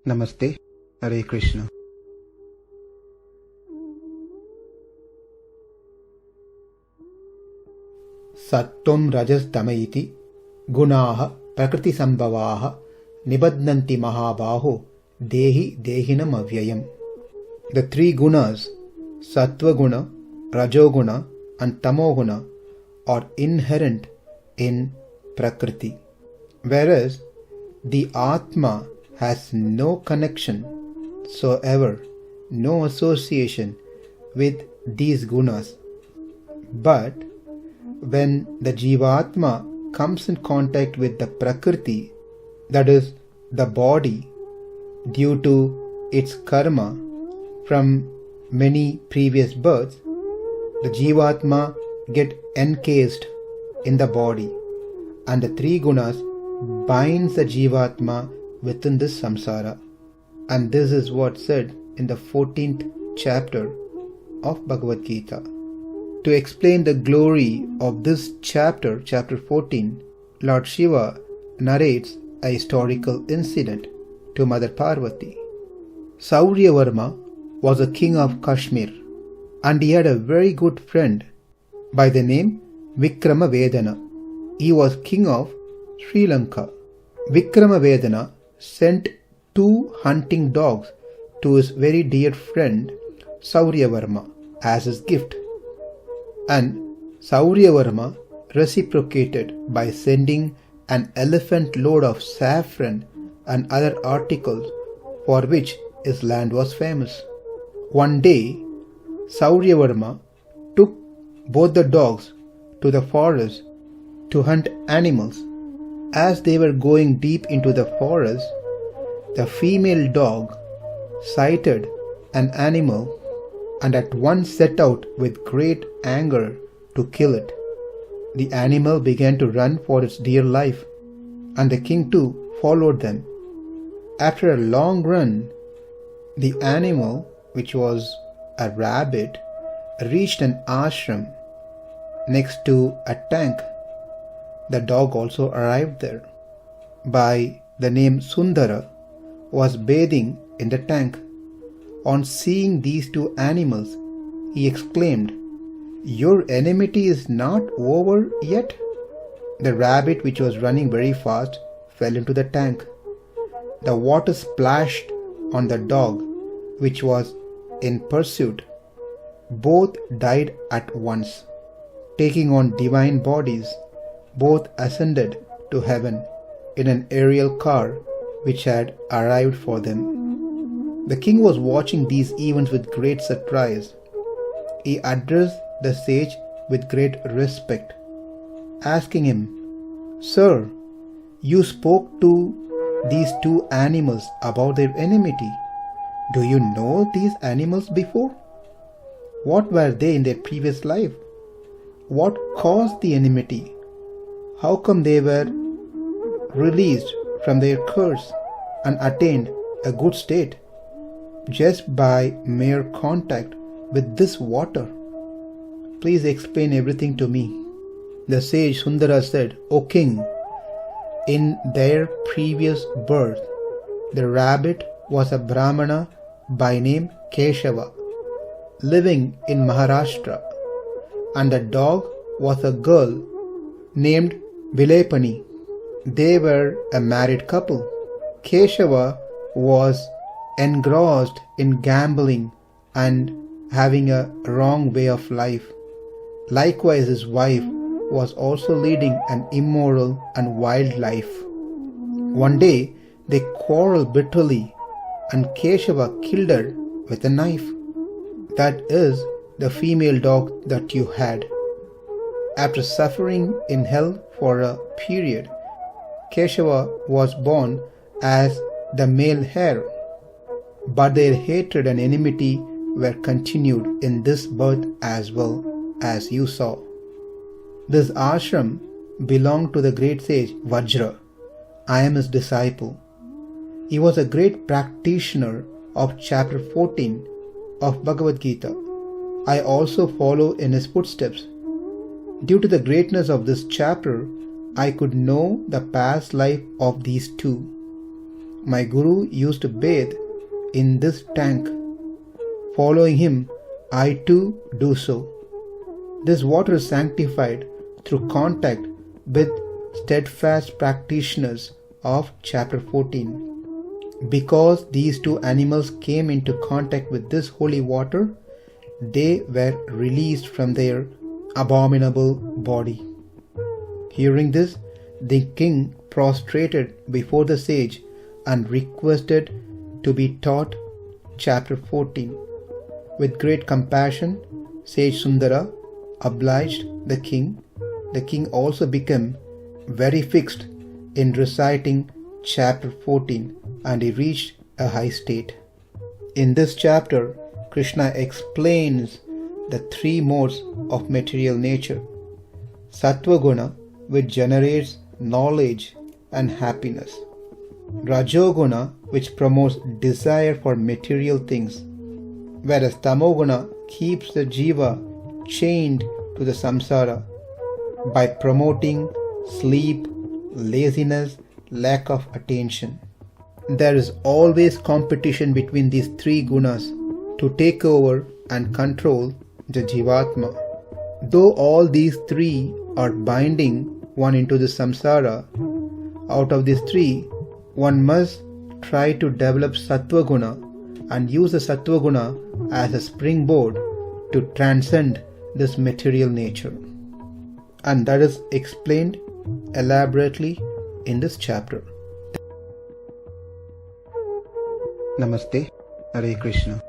Namaste, Hare Krishna. Sattvam rajas tama iti gunaha prakriti sambhavaha nibadnanti mahabaho dehi dehinam avyayam. The three gunas, Sattva guna, Rajoguna and Tamoguna, are inherent in Prakriti, whereas the Atma has no connection soever, no association with these gunas. But when the Jivatma comes in contact with the Prakriti, that is, the body, due to its karma from many previous births, the Jivatma get encased in the body, and the three gunas binds the Jivatma within this samsara. And this is what said in the 14th chapter of Bhagavad Gita. To explain the glory of this chapter, chapter 14, Lord Shiva narrates a historical incident to Mother Parvati. Sauryavarma was a king of Kashmir, and he had a very good friend by the name Vikramavedana. He was king of Sri Lanka. Vikramavedana sent 2 hunting dogs to his very dear friend Sauryavarma as his gift, and Sauryavarma reciprocated by sending an elephant load of saffron and other articles for which his land was famous. One day, Sauryavarma took both the dogs to the forest to hunt animals. As they were going deep into the forest, the female dog sighted an animal and at once set out with great anger to kill it. The animal began to run for its dear life, and the king too followed them. After a long run, the animal, which was a rabbit, reached an ashram next to a tank. The dog also arrived there. By the name Sundara was bathing in the tank. On seeing these 2 animals, he exclaimed, "Your enmity is not over yet?" The rabbit, which was running very fast, fell into the tank. The water splashed on the dog, which was in pursuit. Both died at once. Taking on divine bodies, both ascended to heaven in an aerial car which had arrived for them. The king was watching these events with great surprise. He addressed the sage with great respect, asking him, "Sir, you spoke to these 2 animals about their enmity. Do you know these animals before? What were they in their previous life? What caused the enmity? How come they were released from their curse and attained a good state just by mere contact with this water? Please explain everything to me." The sage Sundara said, "O king, in their previous birth, the rabbit was a Brahmana by name Keshava, living in Maharashtra, and the dog was a girl named Vilepani. They were a married couple. Keshava was engrossed in gambling and having a wrong way of life. Likewise, his wife was also leading an immoral and wild life. One day, they quarreled bitterly, and Keshava killed her with a knife. That is the female dog that you had. After suffering in hell for a period, Keshava was born as the male heir, but their hatred and enmity were continued in this birth as well, as you saw." This ashram belonged to the great sage Vajra. I am his disciple. He was a great practitioner of chapter 14 of Bhagavad Gita. I also follow in his footsteps. Due to the greatness of this chapter, I could know the past life of these 2. My Guru used to bathe in this tank. Following him, I too do so. This water is sanctified through contact with steadfast practitioners of chapter 14. Because these two animals came into contact with this holy water, they were released from their abominable body. Hearing this, the king prostrated before the sage and requested to be taught chapter 14. With great compassion, Sage Sundara obliged the king. The king also became very fixed in reciting chapter 14, and he reached a high state. In this chapter, Krishna explains the three modes of material nature. Sattva guna, which generates knowledge and happiness. Rajoguna, which promotes desire for material things, whereas Tamoguna keeps the jiva chained to the samsara by promoting sleep, laziness, lack of attention. There is always competition between these three gunas to take over and control the jivatma. Though all these three are binding one into the samsara, out of these three, one must try to develop sattva guna and use the sattva guna as a springboard to transcend this material nature. And that is explained elaborately in this chapter. Namaste. Hare Krishna.